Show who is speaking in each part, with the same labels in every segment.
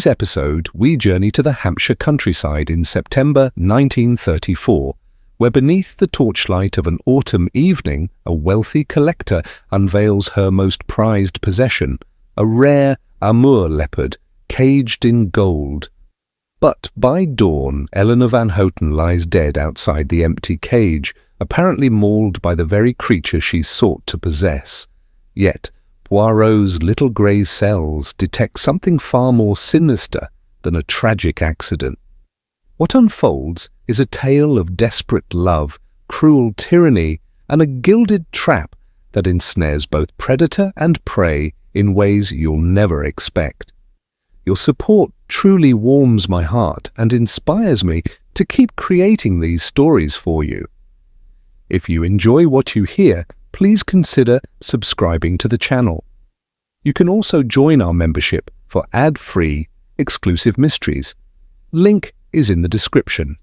Speaker 1: this episode, we journey to the Hampshire countryside in September 1934, where beneath the torchlight of an autumn evening, a wealthy collector unveils her most prized possession, a rare Amur leopard, caged in gold. But by dawn, Eleanor Van Houten lies dead outside the empty cage, apparently mauled by the very creature she sought to possess. Yet, Poirot's little grey cells detect something far more sinister than a tragic accident. What unfolds is a tale of desperate love, cruel tyranny, and a gilded trap that ensnares both predator and prey in ways you'll never expect. Your support truly warms my heart and inspires me to keep creating these stories for you. If you enjoy what you hear, please consider subscribing to the channel. You can also join our membership for ad-free, exclusive mysteries. Link is in the description.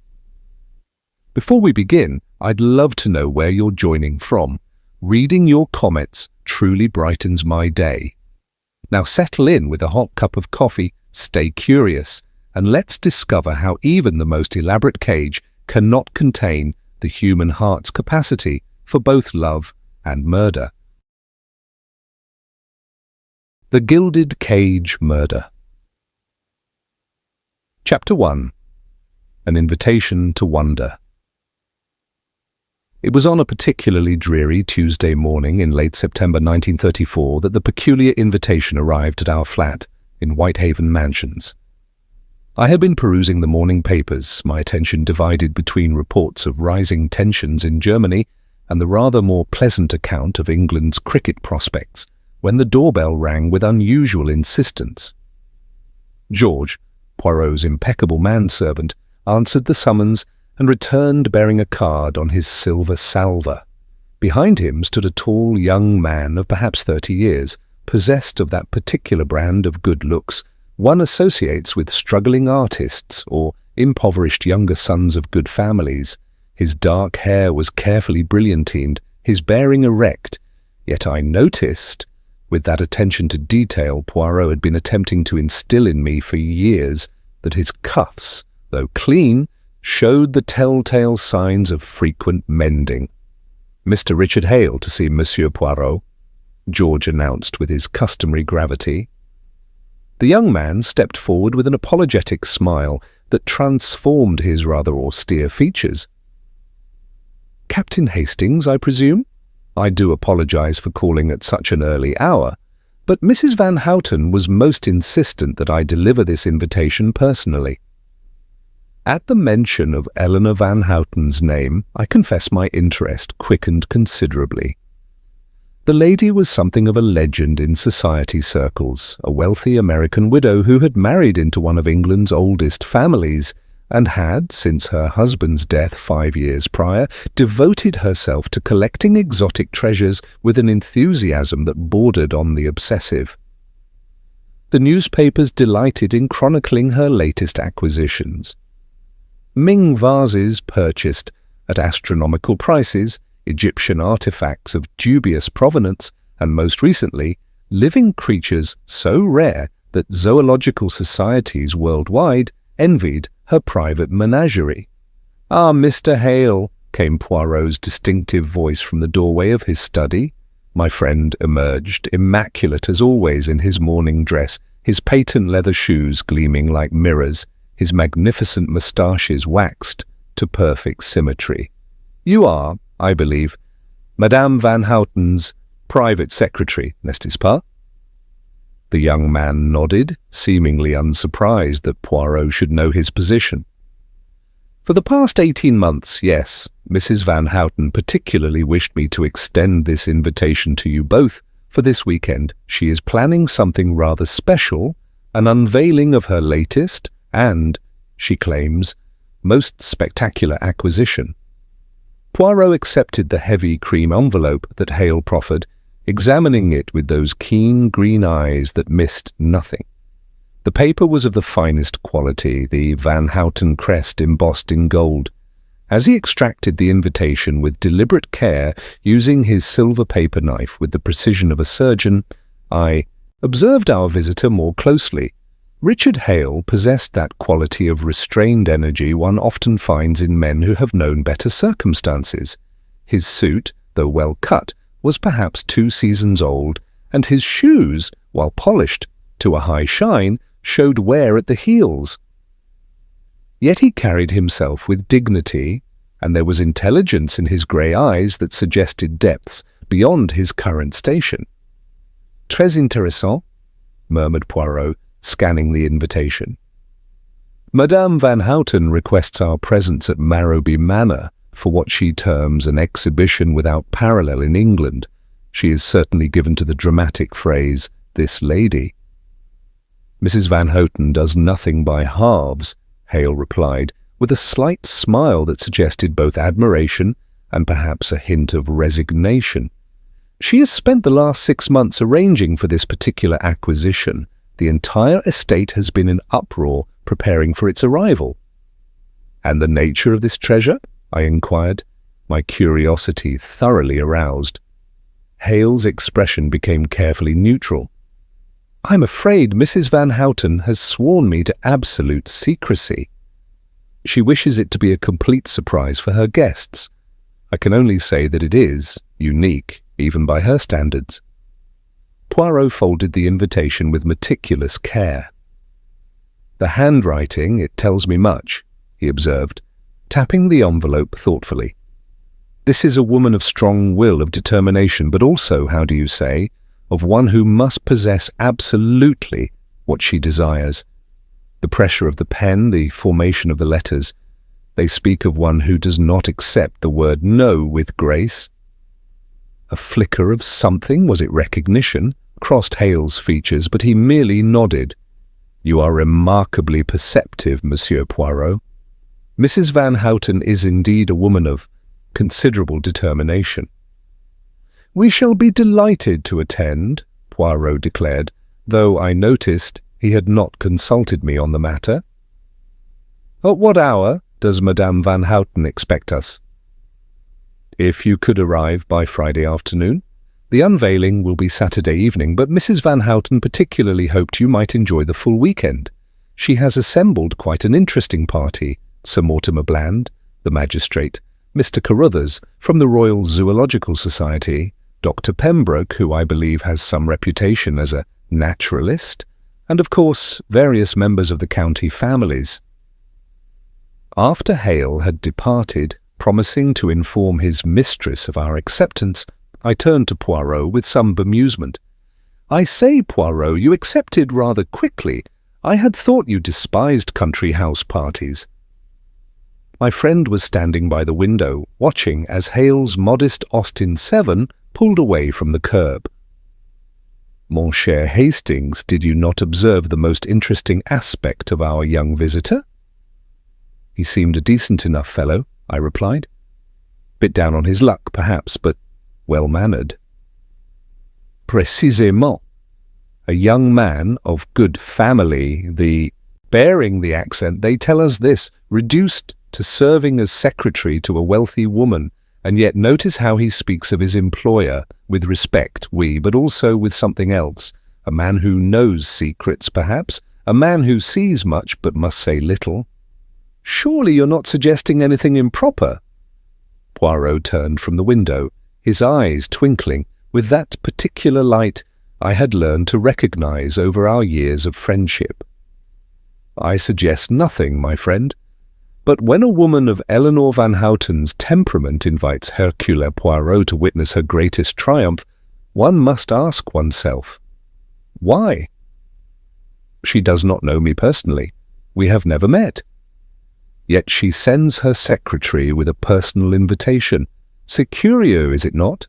Speaker 1: Before we begin, I'd love to know where you're joining from. Reading your comments truly brightens my day. Now settle in with a hot cup of coffee, stay curious, and let's discover how even the most elaborate cage cannot contain the human heart's capacity for both love and murder. The Gilded Cage Murder. Chapter 1. An Invitation to Wonder. It was on a particularly dreary Tuesday morning in late September 1934 that the peculiar invitation arrived at our flat in Whitehaven Mansions. I had been perusing the morning papers, my attention divided between reports of rising tensions in Germany and the rather more pleasant account of England's cricket prospects, when the doorbell rang with unusual insistence. George, Poirot's impeccable manservant, answered the summons and returned bearing a card on his silver salver. Behind him stood a tall young man of perhaps 30 years, possessed of that particular brand of good looks one associates with struggling artists or impoverished younger sons of good families. His dark hair was carefully brilliantined, his bearing erect, yet I noticed, with that attention to detail Poirot had been attempting to instill in me for years, that his cuffs, though clean, showed the telltale signs of frequent mending. "Mr. Richard Hale to see Monsieur Poirot," George announced with his customary gravity. The young man stepped forward with an apologetic smile that transformed his rather austere features. "Captain Hastings, I presume? I do apologize for calling at such an early hour, but Mrs. Van Houten was most insistent that I deliver this invitation personally." At the mention of Eleanor Van Houten's name, I confess my interest quickened considerably. The lady was something of a legend in society circles, a wealthy American widow who had married into one of England's oldest families and had, since her husband's death 5 years prior, devoted herself to collecting exotic treasures with an enthusiasm that bordered on the obsessive. The newspapers delighted in chronicling her latest acquisitions. Ming vases purchased at astronomical prices, Egyptian artifacts of dubious provenance, and most recently, living creatures so rare that zoological societies worldwide envied her private menagerie. "Ah, Mr. Hale," came Poirot's distinctive voice from the doorway of his study. My friend emerged, immaculate as always in his morning dress, his patent leather shoes gleaming like mirrors, his magnificent moustaches waxed to perfect symmetry. "You are, I believe, Madame Van Houten's private secretary, n'est-ce pas?" The young man nodded, seemingly unsurprised that Poirot should know his position. "For the past 18 months, yes, Mrs. Van Houten particularly wished me to extend this invitation to you both for this weekend. She is planning something rather special, an unveiling of her latest and, she claims, most spectacular acquisition." Poirot accepted the heavy cream envelope that Hale proffered, examining it with those keen green eyes that missed nothing. The paper was of the finest quality, the Van Houten crest embossed in gold. As he extracted the invitation with deliberate care, using his silver paper knife with the precision of a surgeon, I observed our visitor more closely. Richard Hale possessed that quality of restrained energy one often finds in men who have known better circumstances. His suit, though well cut, was perhaps 2 seasons old, and his shoes, while polished to a high shine, showed wear at the heels. Yet he carried himself with dignity, and there was intelligence in his grey eyes that suggested depths beyond his current station. "Très intéressant," murmured Poirot, scanning the invitation. "Madame Van Houten requests our presence at Marrowby Manor for what she terms an exhibition without parallel in England. She is certainly given to the dramatic phrase, 'this lady.'" "Mrs. Van Houten does nothing by halves," Hale replied, with a slight smile that suggested both admiration and perhaps a hint of resignation. "She has spent the last 6 months arranging for this particular acquisition. The entire estate has been in uproar preparing for its arrival." "And the nature of this treasure?" I inquired, my curiosity thoroughly aroused. Hale's expression became carefully neutral. "I'm afraid Mrs. Van Houten has sworn me to absolute secrecy. She wishes it to be a complete surprise for her guests. I can only say that it is unique, even by her standards." Poirot folded the invitation with meticulous care. "The handwriting, it tells me much," he observed, tapping the envelope thoughtfully. "This is a woman of strong will, of determination, but also, how do you say, of one who must possess absolutely what she desires. The pressure of the pen, the formation of the letters, they speak of one who does not accept the word no with grace." A flicker of something, was it recognition, crossed Hale's features, but he merely nodded. "You are remarkably perceptive, Monsieur Poirot. Mrs. Van Houten is indeed a woman of considerable determination." "We shall be delighted to attend," Poirot declared, though I noticed he had not consulted me on the matter. "At what hour does Madame Van Houten expect us?" "If you could arrive by Friday afternoon. The unveiling will be Saturday evening, but Mrs. Van Houten particularly hoped you might enjoy the full weekend. She has assembled quite an interesting party. Sir Mortimer Bland, the magistrate, Mr. Carruthers from the Royal Zoological Society, Dr. Pembroke, who I believe has some reputation as a naturalist, and of course various members of the county families." After Hale had departed, promising to inform his mistress of our acceptance, I turned to Poirot with some bemusement. "I say, Poirot, you accepted rather quickly. I had thought you despised country house parties." My friend was standing by the window, watching as Hale's modest Austin 7 pulled away from the curb. "Mon cher Hastings, did you not observe the most interesting aspect of our young visitor?" "He seemed a decent enough fellow," I replied. "Bit down on his luck, perhaps, but well-mannered." "Précisément. A young man of good family, bearing the accent, they tell us this, reduced to serving as secretary to a wealthy woman, and yet notice how he speaks of his employer, with respect, but also with something else, a man who knows secrets, perhaps, a man who sees much but must say little. Surely you're not suggesting anything improper?" Poirot turned from the window, his eyes twinkling with that particular light I had learned to recognize over our years of friendship. "I suggest nothing, my friend. But when a woman of Eleanor Van Houten's temperament invites Hercule Poirot to witness her greatest triumph, one must ask oneself, why? She does not know me personally. We have never met. Yet she sends her secretary with a personal invitation. C'est curieux, is it not?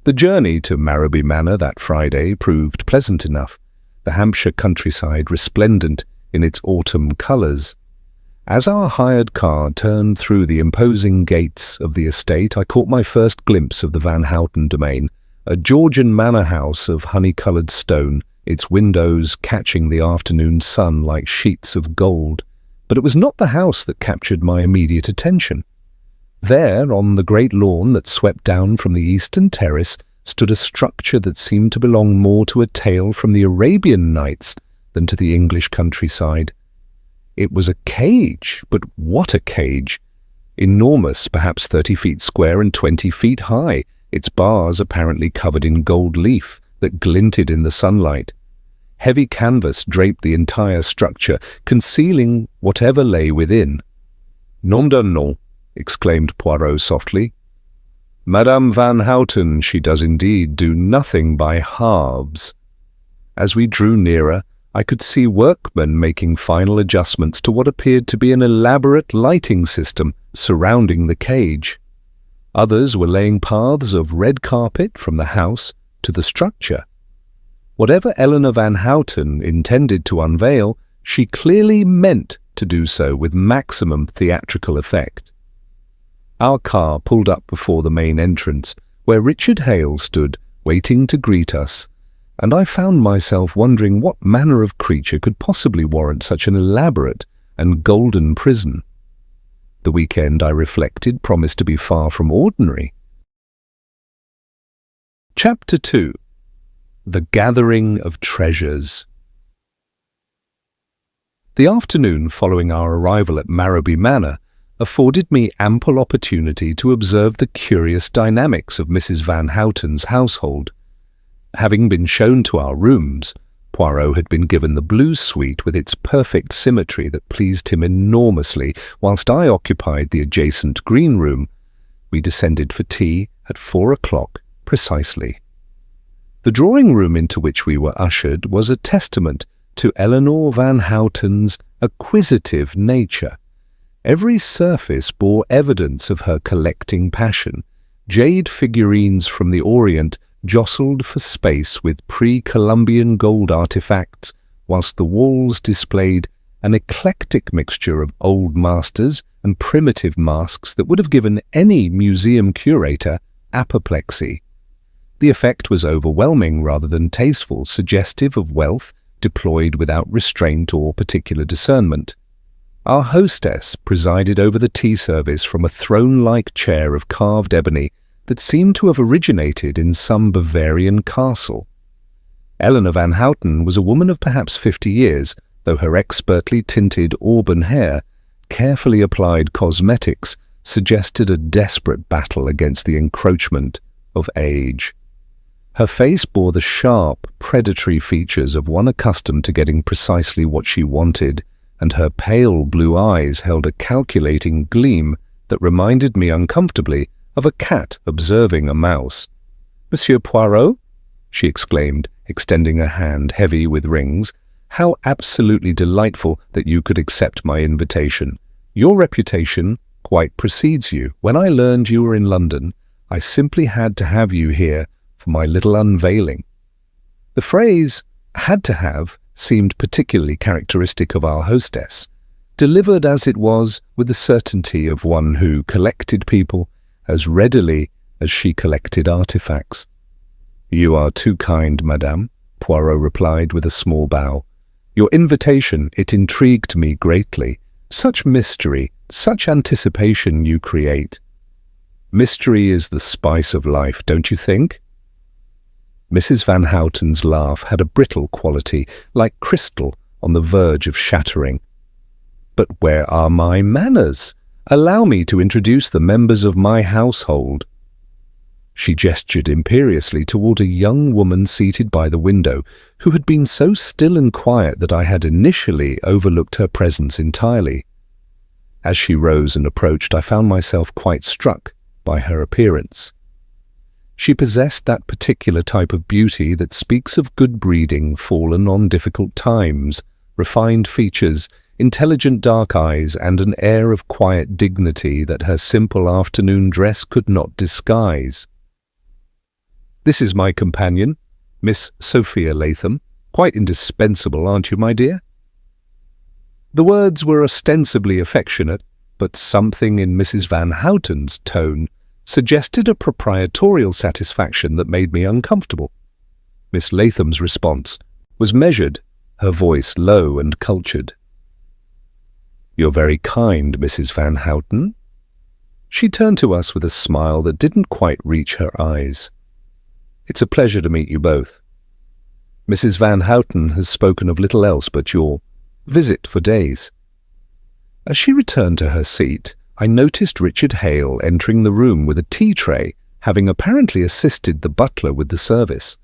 Speaker 1: The journey to Marrowby Manor that Friday proved pleasant enough, the Hampshire countryside resplendent in its autumn colours. As our hired car turned through the imposing gates of the estate, I caught my first glimpse of the Van Houten domain, a Georgian manor house of honey-coloured stone, its windows catching the afternoon sun like sheets of gold. But it was not the house that captured my immediate attention. There, on the great lawn that swept down from the eastern terrace, stood a structure that seemed to belong more to a tale from the Arabian Nights than to the English countryside. It was a cage, but what a cage! Enormous, perhaps 30 feet square and 20 feet high, its bars apparently covered in gold leaf that glinted in the sunlight. Heavy canvas draped the entire structure, concealing whatever lay within. "Nom d'un nom," exclaimed Poirot softly. "Madame Van Houten, she does indeed do nothing by halves." As we drew nearer, I could see workmen making final adjustments to what appeared to be an elaborate lighting system surrounding the cage. Others were laying paths of red carpet from the house to the structure. Whatever Eleanor Van Houten intended to unveil, she clearly meant to do so with maximum theatrical effect. Our car pulled up before the main entrance, where Richard Hale stood, waiting to greet us, and I found myself wondering what manner of creature could possibly warrant such an elaborate and golden prison. The weekend, I reflected, promised to be far from ordinary. Chapter 2. The Gathering of Treasures. The afternoon following our arrival at Marrowby Manor afforded me ample opportunity to observe the curious dynamics of Mrs. Van Houten's household. Having been shown to our rooms, Poirot had been given the blue suite with its perfect symmetry that pleased him enormously, whilst I occupied the adjacent green room. We descended for tea at 4 o'clock precisely. The drawing-room into which we were ushered was a testament to Eleanor Van Houten's acquisitive nature. Every surface bore evidence of her collecting passion. Jade figurines from the Orient jostled for space with pre-Columbian gold artifacts, whilst the walls displayed an eclectic mixture of old masters and primitive masks that would have given any museum curator apoplexy. The effect was overwhelming rather than tasteful, suggestive of wealth deployed without restraint or particular discernment. Our hostess presided over the tea service from a throne-like chair of carved ebony that seemed to have originated in some Bavarian castle. Eleanor Van Houten was a woman of perhaps 50 years, though her expertly tinted auburn hair, carefully applied cosmetics, suggested a desperate battle against the encroachment of age. Her face bore the sharp, predatory features of one accustomed to getting precisely what she wanted, and her pale blue eyes held a calculating gleam that reminded me uncomfortably of a cat observing a mouse. "Monsieur Poirot?" she exclaimed, extending a hand heavy with rings. "How absolutely delightful that you could accept my invitation. Your reputation quite precedes you. When I learned you were in London, I simply had to have you here for my little unveiling." The phrase "had to have" seemed particularly characteristic of our hostess, delivered as it was with the certainty of one who collected people as readily as she collected artifacts. "You are too kind, madame," Poirot replied with a small bow. "Your invitation, it intrigued me greatly. Such mystery, such anticipation you create. Mystery is the spice of life, don't you think?" Mrs. Van Houten's laugh had a brittle quality, like crystal on the verge of shattering. "But where are my manners? Allow me to introduce the members of my household." She gestured imperiously toward a young woman seated by the window, who had been so still and quiet that I had initially overlooked her presence entirely. As she rose and approached, I found myself quite struck by her appearance. She possessed that particular type of beauty that speaks of good breeding fallen on difficult times, refined features, intelligent dark eyes, and an air of quiet dignity that her simple afternoon dress could not disguise. "This is my companion, Miss Sophia Latham. Quite indispensable, aren't you, my dear?" The words were ostensibly affectionate, but something in Mrs. Van Houten's tone suggested a proprietorial satisfaction that made me uncomfortable. Miss Latham's response was measured, her voice low and cultured. "You're very kind, Mrs. Van Houten." She turned to us with a smile that didn't quite reach her eyes. "It's a pleasure to meet you both." Mrs. Van Houten has spoken of little else but your visit for days." As she returned to her seat, I noticed Richard Hale entering the room with a tea tray, having apparently assisted the butler with the service.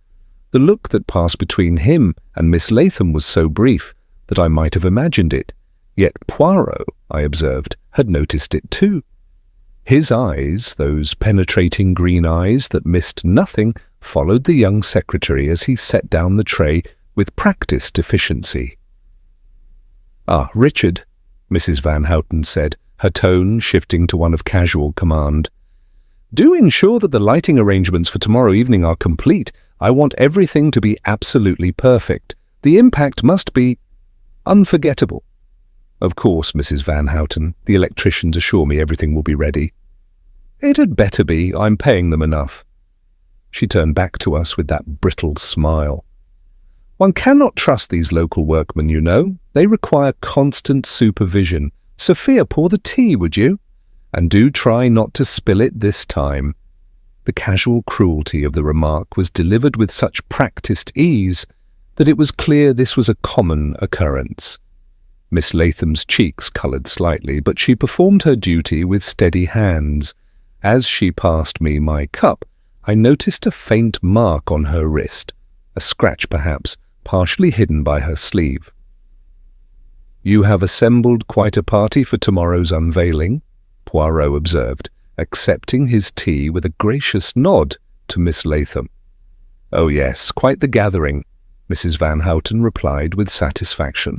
Speaker 1: The look that passed between him and Miss Latham was so brief that I might have imagined it, yet Poirot, I observed, had noticed it too. His eyes, those penetrating green eyes that missed nothing, followed the young secretary as he set down the tray with practised efficiency. "Ah, Richard," Mrs. Van Houten said, her tone shifting to one of casual command. "Do ensure that the lighting arrangements for tomorrow evening are complete. I want everything to be absolutely perfect. The impact must be unforgettable." "Of course, Mrs. Van Houten. The electricians assure me everything will be ready." "It had better be. I'm paying them enough." She turned back to us with that brittle smile. "One cannot trust these local workmen, you know. They require constant supervision. Sophia, pour the tea, would you? And do try not to spill it this time." The casual cruelty of the remark was delivered with such practised ease that it was clear this was a common occurrence. Miss Latham's cheeks coloured slightly, but she performed her duty with steady hands. As she passed me my cup, I noticed a faint mark on her wrist, a scratch perhaps, partially hidden by her sleeve. "You have assembled quite a party for tomorrow's unveiling," Poirot observed, accepting his tea with a gracious nod to Miss Latham. "Oh yes, quite the gathering," Mrs. Van Houten replied with satisfaction.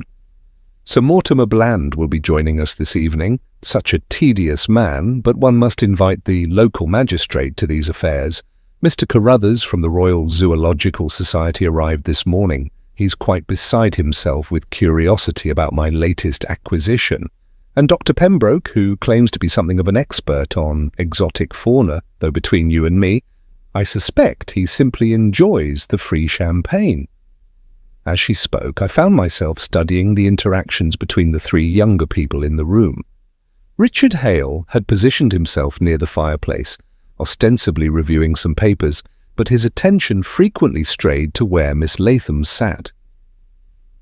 Speaker 1: "Sir Mortimer Bland will be joining us this evening. Such a tedious man, but one must invite the local magistrate to these affairs. Mr. Carruthers from the Royal Zoological Society arrived this morning. He's quite beside himself with curiosity about my latest acquisition. And Dr. Pembroke, who claims to be something of an expert on exotic fauna, though between you and me, I suspect he simply enjoys the free champagne." As she spoke, I found myself studying the interactions between the three younger people in the room. Richard Hale had positioned himself near the fireplace, ostensibly reviewing some papers, but his attention frequently strayed to where Miss Latham sat.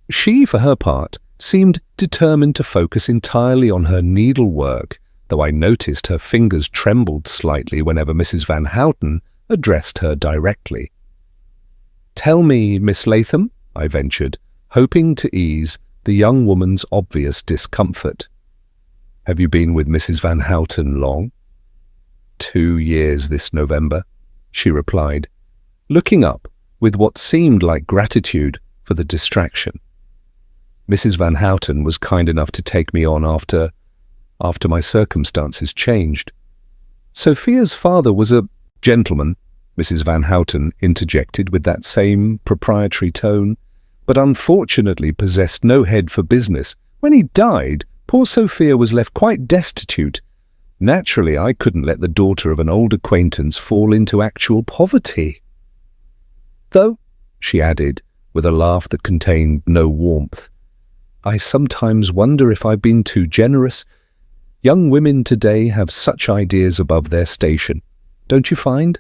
Speaker 1: She, for her part, seemed determined to focus entirely on her needlework, though I noticed her fingers trembled slightly whenever Mrs. Van Houten addressed her directly. "Tell me, Miss Latham," I ventured, hoping to ease the young woman's obvious discomfort. "Have you been with Mrs. Van Houten long?" 2 years this November," she replied, looking up with what seemed like gratitude for the distraction. "Mrs. Van Houten was kind enough to take me on after my circumstances changed." "Sophia's father was a gentleman," Mrs. Van Houten interjected with that same proprietary tone, "but unfortunately possessed no head for business. When he died, poor Sophia was left quite destitute. Naturally, I couldn't let the daughter of an old acquaintance fall into actual poverty. Though," she added, with a laugh that contained no warmth, "I sometimes wonder if I've been too generous. Young women today have such ideas above their station, don't you find?"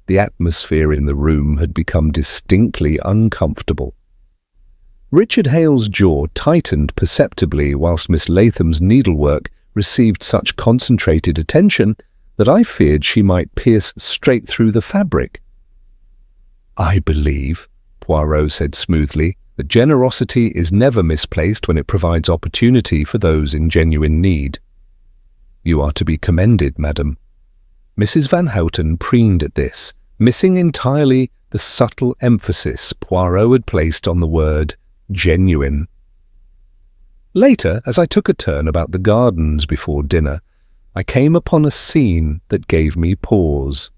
Speaker 1: The atmosphere in the room had become distinctly uncomfortable. Richard Hale's jaw tightened perceptibly whilst Miss Latham's needlework received such concentrated attention that I feared she might pierce straight through the fabric. "I believe," Poirot said smoothly, "that generosity is never misplaced when it provides opportunity for those in genuine need." "You are to be commended, madam." Mrs. Van Houten preened at this, missing entirely the subtle emphasis Poirot had placed on the word genuine. Later, as I took a turn about the gardens before dinner, I came upon a scene that gave me pause.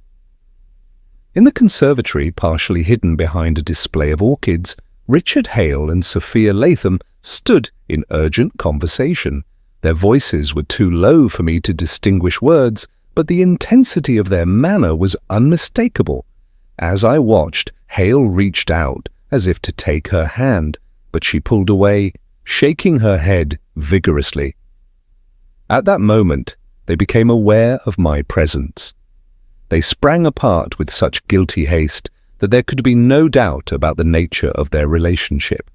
Speaker 1: In the conservatory, partially hidden behind a display of orchids, Richard Hale and Sophia Latham stood in urgent conversation. Their voices were too low for me to distinguish words, but the intensity of their manner was unmistakable. As I watched, Hale reached out as if to take her hand, but she pulled away, shaking her head vigorously. At that moment, they became aware of my presence. They sprang apart with such guilty haste that there could be no doubt about the nature of their relationship.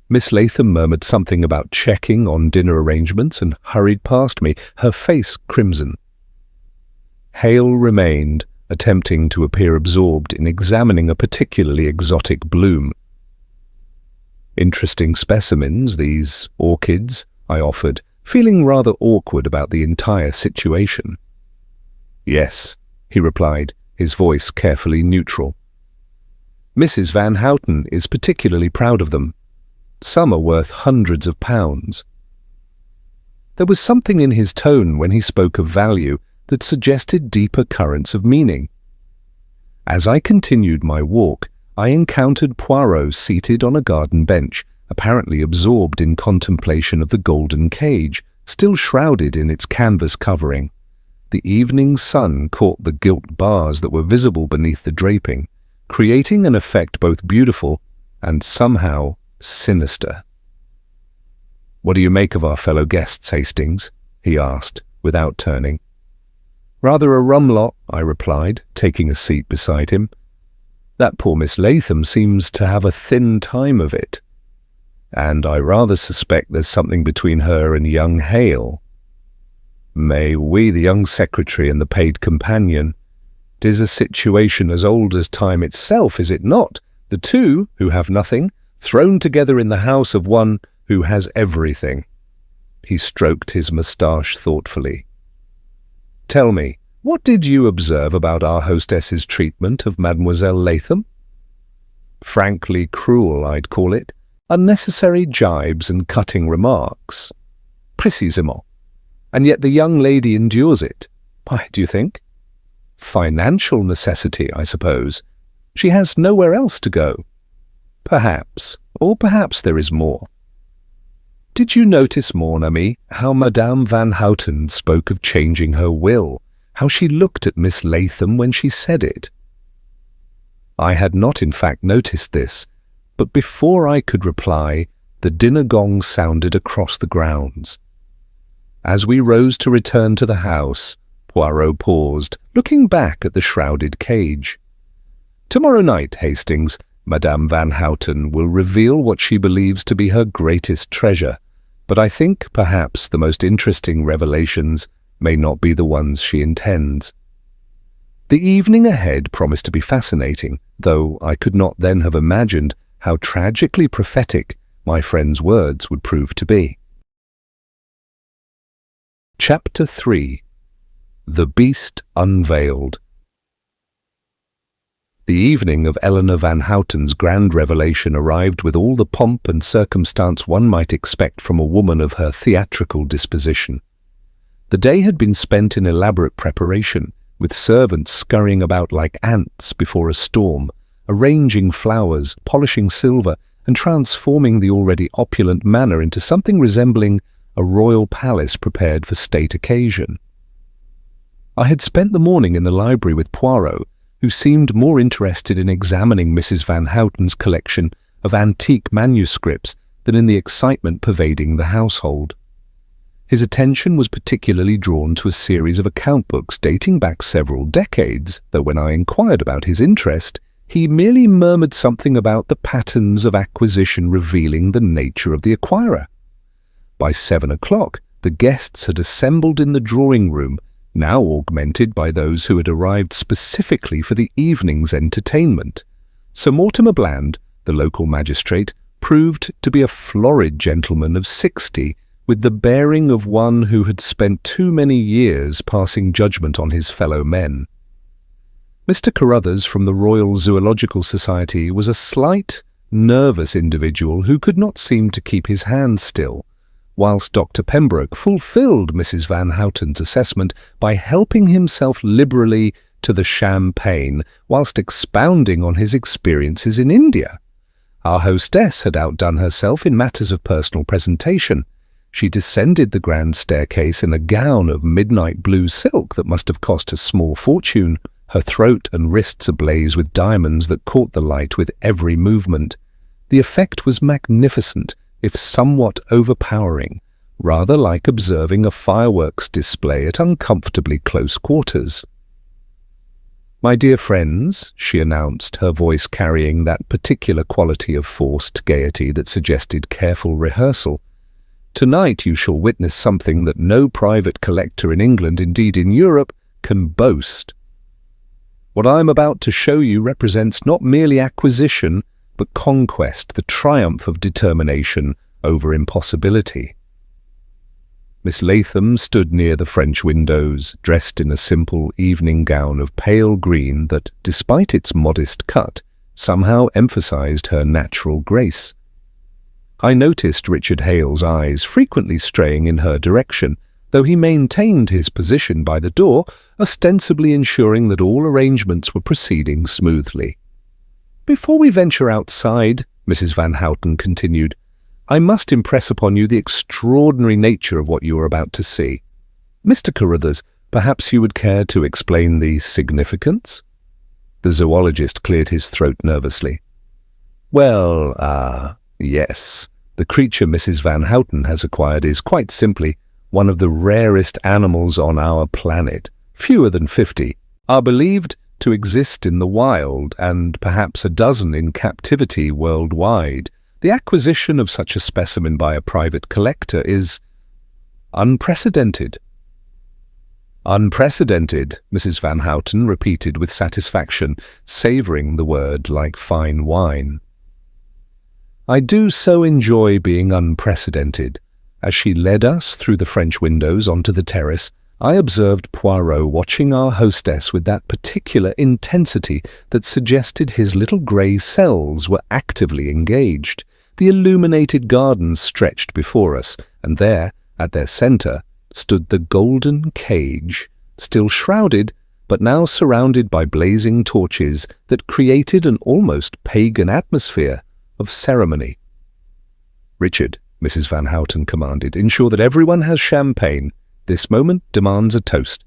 Speaker 1: Miss Latham murmured something about checking on dinner arrangements and hurried past me, her face crimson. Hale remained, attempting to appear absorbed in examining a particularly exotic bloom. "Interesting specimens, these orchids," I offered, feeling rather awkward about the entire situation. "Yes," he replied, his voice carefully neutral. "Mrs. Van Houten is particularly proud of them. Some are worth hundreds of pounds." There was something in his tone when he spoke of value that suggested deeper currents of meaning. As I continued my walk, I encountered Poirot seated on a garden bench, apparently absorbed in contemplation of the golden cage, still shrouded in its canvas covering. The evening sun caught the gilt bars that were visible beneath the draping, creating an effect both beautiful and somehow sinister. "What do you make of our fellow guests, Hastings?" he asked, without turning. "Rather a rum lot," I replied, taking a seat beside him. "That poor Miss Latham seems to have a thin time of it. And I rather suspect there's something between her and young Hale. Mais oui, the young secretary and the paid companion. 'Tis a situation as old as time itself, is it not? The two, who have nothing, thrown together in the house of one who has everything." He stroked his moustache thoughtfully. "Tell me, what did you observe about our hostess's treatment of Mademoiselle Latham?" "Frankly cruel, I'd call it. Unnecessary jibes and cutting remarks." "Précisément. And yet the young lady endures it. Why, do you think?" "Financial necessity, I suppose. She has nowhere else to go." "Perhaps. Or perhaps there is more." "Did you notice, mon ami, how Madame Van Houten spoke of changing her will, how she looked at Miss Latham when she said it?" I had not in fact noticed this, but before I could reply, the dinner gong sounded across the grounds. As we rose to return to the house, Poirot paused, looking back at the shrouded cage. "Tomorrow night, Hastings, Madame Van Houten will reveal what she believes to be her greatest treasure, but I think perhaps the most interesting revelations may not be the ones she intends." The evening ahead promised to be fascinating, though I could not then have imagined how tragically prophetic my friend's words would prove to be. Chapter 3. The Beast Unveiled. The evening of Eleanor Van Houten's grand revelation arrived with all the pomp and circumstance one might expect from a woman of her theatrical disposition. The day had been spent in elaborate preparation, with servants scurrying about like ants before a storm, arranging flowers, polishing silver, and transforming the already opulent manor into something resembling a royal palace prepared for state occasion. I had spent the morning in the library with Poirot, who seemed more interested in examining Mrs. Van Houten's collection of antique manuscripts than in the excitement pervading the household. His attention was particularly drawn to a series of account books dating back several decades, though when I inquired about his interest, he merely murmured something about the patterns of acquisition revealing the nature of the acquirer. By 7 o'clock, the guests had assembled in the drawing-room, now augmented by those who had arrived specifically for the evening's entertainment. Sir Mortimer Bland, the local magistrate, proved to be a florid gentleman of 60, with the bearing of one who had spent too many years passing judgment on his fellow men. Mr. Carruthers from the Royal Zoological Society was a slight, nervous individual who could not seem to keep his hands still, whilst Dr. Pembroke fulfilled Mrs. Van Houten's assessment by helping himself liberally to the champagne whilst expounding on his experiences in India. Our hostess had outdone herself in matters of personal presentation. She descended the grand staircase in a gown of midnight blue silk that must have cost a small fortune, her throat and wrists ablaze with diamonds that caught the light with every movement. The effect was magnificent, if somewhat overpowering, rather like observing a fireworks display at uncomfortably close quarters. "My dear friends," she announced, her voice carrying that particular quality of forced gaiety that suggested careful rehearsal, "tonight you shall witness something that no private collector in England, indeed in Europe, can boast. What I am about to show you represents not merely acquisition, but conquest, the triumph of determination over impossibility." Miss Latham stood near the French windows, dressed in a simple evening gown of pale green that, despite its modest cut, somehow emphasized her natural grace. I noticed Richard Hale's eyes frequently straying in her direction, though he maintained his position by the door, ostensibly ensuring that all arrangements were proceeding smoothly. "Before we venture outside," Mrs. Van Houten continued, "I must impress upon you the extraordinary nature of what you are about to see. Mr. Carruthers, perhaps you would care to explain the significance?" The zoologist cleared his throat nervously. "Well, yes. The creature Mrs. Van Houten has acquired is quite simply one of the rarest animals on our planet. Fewer than 50 are believed to exist in the wild, and perhaps a dozen in captivity worldwide. The acquisition of such a specimen by a private collector is unprecedented." "Unprecedented," Mrs. Van Houten repeated with satisfaction, savouring the word like fine wine. "I do so enjoy being unprecedented." As she led us through the French windows onto the terrace, I observed Poirot watching our hostess with that particular intensity that suggested his little grey cells were actively engaged. The illuminated gardens stretched before us, and there, at their centre, stood the Golden Cage, still shrouded, but now surrounded by blazing torches that created an almost pagan atmosphere of ceremony. "Richard," Mrs. Van Houten commanded, "ensure that everyone has champagne. This moment demands a toast."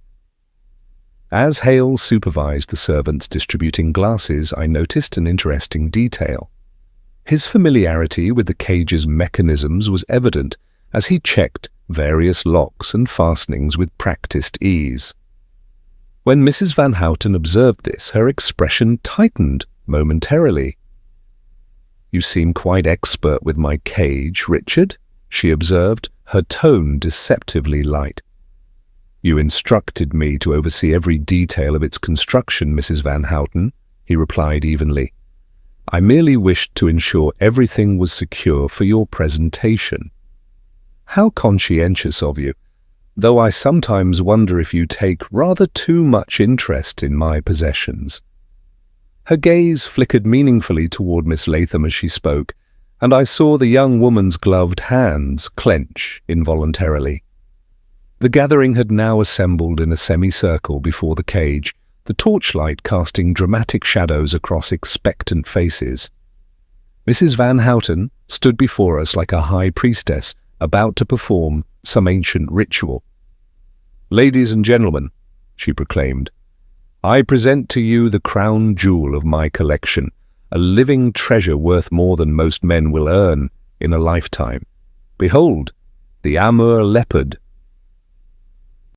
Speaker 1: As Hale supervised the servants distributing glasses, I noticed an interesting detail. His familiarity with the cage's mechanisms was evident as he checked various locks and fastenings with practiced ease. When Mrs. Van Houten observed this, her expression tightened momentarily. "You seem quite expert with my cage, Richard," she observed, her tone deceptively light. "You instructed me to oversee every detail of its construction, Mrs. Van Houten," he replied evenly. "I merely wished to ensure everything was secure for your presentation." "How conscientious of you, though I sometimes wonder if you take rather too much interest in my possessions." Her gaze flickered meaningfully toward Miss Latham as she spoke, and I saw the young woman's gloved hands clench involuntarily. The gathering had now assembled in a semicircle before the cage, the torchlight casting dramatic shadows across expectant faces. Mrs. Van Houten stood before us like a high priestess about to perform some ancient ritual. "Ladies and gentlemen," she proclaimed, "I present to you the crown jewel of my collection, a living treasure worth more than most men will earn in a lifetime. Behold, the Amur leopard